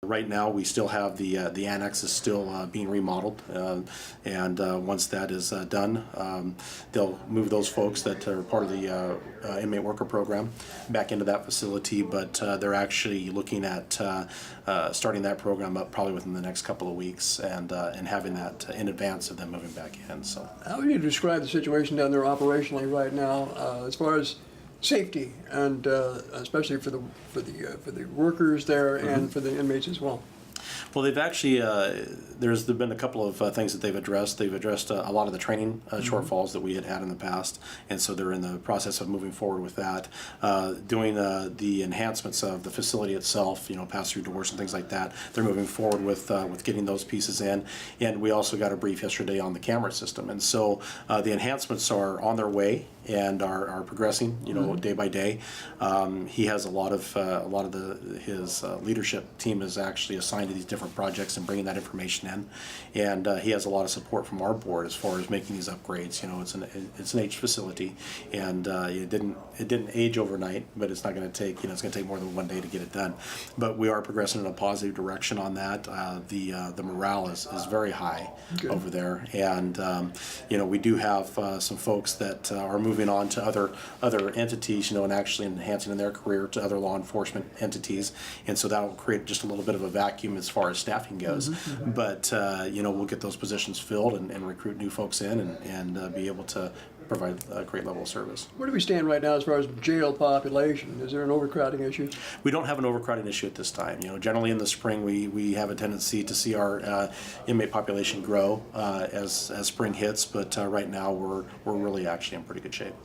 Right now, we still have the annex is still being remodeled, and once that is done, they'll move those folks that are part of the inmate worker program back into that facility. But they're actually looking at starting that program up probably within the next couple of weeks, and having that in advance of them moving back in. So, how would you describe the situation down there operationally right now, as far as safety, and especially for the workers there and for the inmates as well? Well, they've actually, there's been a couple of things that they've addressed. They've addressed a lot of the training shortfalls that we had in the past, and so they're in the process of moving forward with that. Doing the enhancements of the facility itself, pass-through doors and things like that. They're moving forward with getting those pieces in, and we also got a brief yesterday on the camera system. And so the enhancements are on their way and are progressing, day by day. He has a lot of his leadership team is actually assigned to these different projects and bringing that information in, and he has a lot of support from our board as far as making these upgrades. It's an aged facility, and it didn't age overnight, but it's not going to take it's going to take more than one day to get it done. But we are progressing in a positive direction on that. The morale is very high over there, and we do have some folks that are moving on to other entities, and actually enhancing in their career to other law enforcement entities, and so that will create just a little bit of a vacuum as far as staffing goes. But we'll get those positions filled and recruit new folks in, and be able to provide a great level of service. Where do we stand right now as far as jail population? Is there an overcrowding issue? We don't have an overcrowding issue at this time. Generally in the spring we have a tendency to see our inmate population grow as spring hits, but right now we're really actually in pretty good shape.